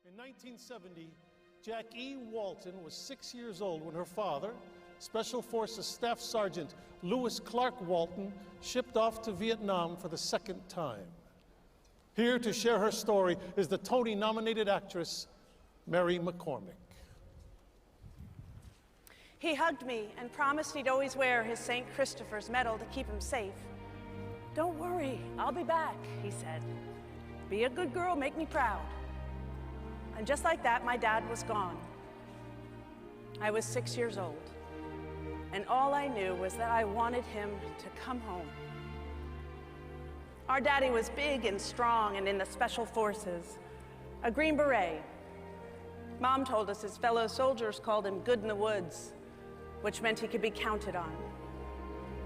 In 1970, Jacke Walton was 6 years old when her father, Special Forces Staff Sergeant Lewis Clark Walton, shipped off to Vietnam for the second time. Here to share her story is the Tony-nominated actress, Mary McCormick. He hugged me and promised he'd always wear his St. Christopher's medal to keep him safe. "Don't worry, I'll be back," he said. "Be a good girl, make me proud." And just like that, my dad was gone. I was 6 years old, and all I knew was that I wanted him to come home. Our daddy was big and strong and in the Special Forces, a Green Beret. Mom told us his fellow soldiers called him good in the woods, which meant he could be counted on.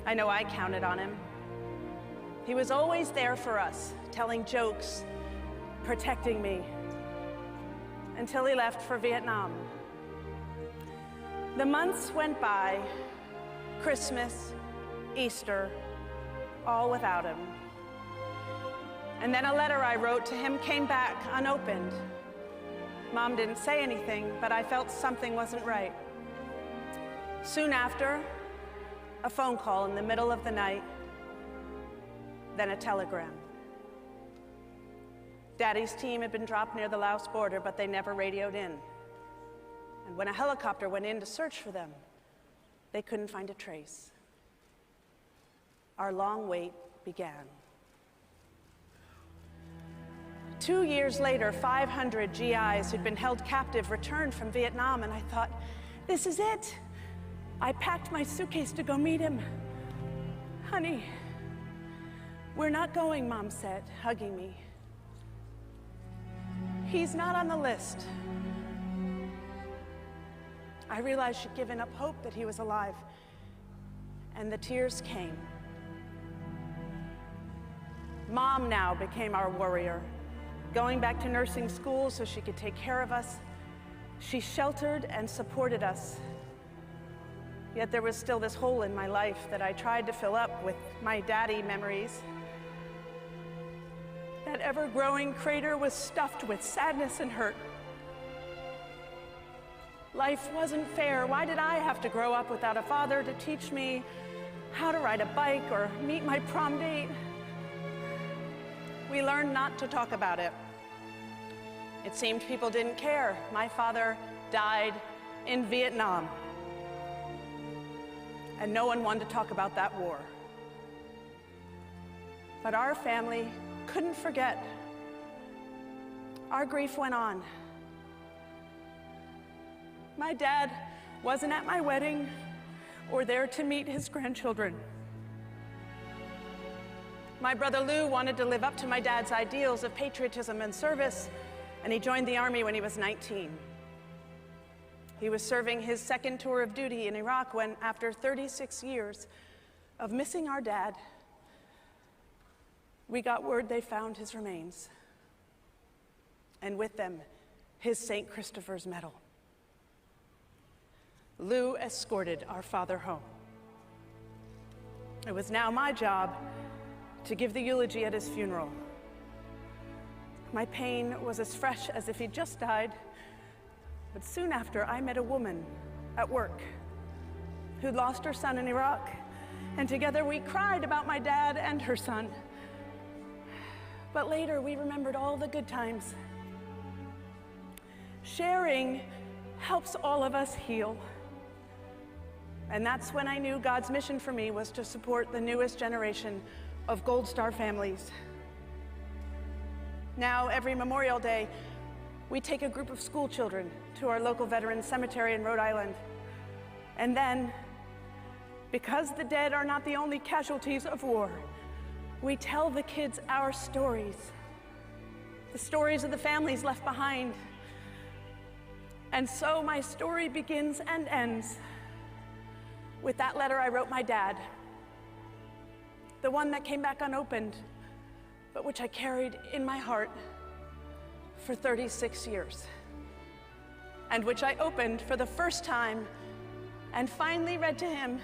I know I counted on him. He was always there for us, telling jokes, protecting me, until he left for Vietnam. The months went by, Christmas, Easter, all without him. And then a letter I wrote to him came back unopened. Mom didn't say anything, but I felt something wasn't right. Soon after, a phone call in the middle of the night, then a telegram. Daddy's team had been dropped near the Laos border, but they never radioed in. And when a helicopter went in to search for them, they couldn't find a trace. Our long wait began. 2 years later, 500 GIs who'd been held captive returned from Vietnam, and I thought, this is it. I packed my suitcase to go meet him. "Honey, we're not going," Mom said, hugging me. "He's not on the list." I realized she'd given up hope that he was alive, and the tears came. Mom now became our warrior, going back to nursing school so she could take care of us. She sheltered and supported us. Yet there was still this hole in my life that I tried to fill up with my daddy memories. That ever-growing crater was stuffed with sadness and hurt. Life wasn't fair. Why did I have to grow up without a father to teach me how to ride a bike or meet my prom date? We learned not to talk about it. It seemed people didn't care. My father died in Vietnam, and no one wanted to talk about that war. But our family couldn't forget. Our grief went on. My dad wasn't at my wedding or there to meet his grandchildren. My brother Lou wanted to live up to my dad's ideals of patriotism and service, and he joined the Army when he was 19. He was serving his second tour of duty in Iraq when, after 36 years of missing our dad, we got word they found his remains, and with them, his St. Christopher's medal. Lou escorted our father home. It was now my job to give the eulogy at his funeral. My pain was as fresh as if he'd just died, but soon after, I met a woman at work who'd lost her son in Iraq, and together we cried about my dad and her son. But later, we remembered all the good times. Sharing helps all of us heal. And that's when I knew God's mission for me was to support the newest generation of Gold Star families. Now, every Memorial Day, we take a group of school children to our local veterans cemetery in Rhode Island. And then, because the dead are not the only casualties of war, we tell the kids our stories, the stories of the families left behind. And so my story begins and ends with that letter I wrote my dad, the one that came back unopened, but which I carried in my heart for 36 years, and which I opened for the first time and finally read to him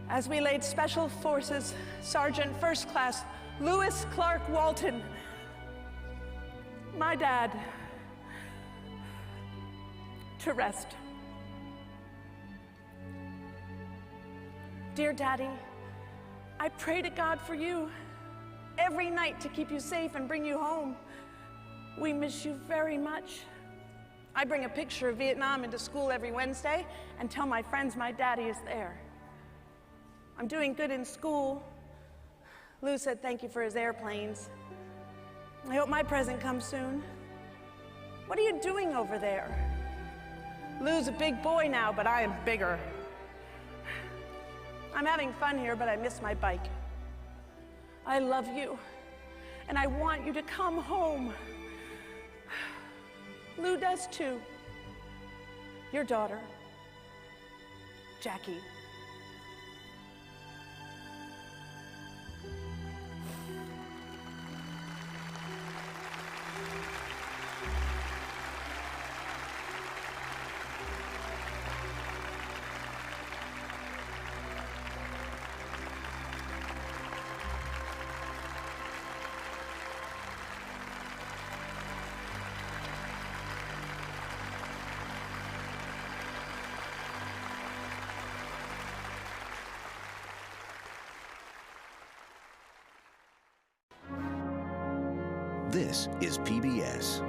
as we laid Special Forces Sergeant First Class Lewis Clark Walton, my dad, to rest. Dear Daddy, I pray to God for you every night to keep you safe and bring you home. We miss you very much. I bring a picture of Vietnam into school every Wednesday and tell my friends my daddy is there. I'm doing good in school. Lou said thank you for his airplanes. I hope my present comes soon. What are you doing over there? Lou's a big boy now, but I am bigger. I'm having fun here, but I miss my bike. I love you, and I want you to come home. Lou does too. Your daughter, Jackie. This is PBS.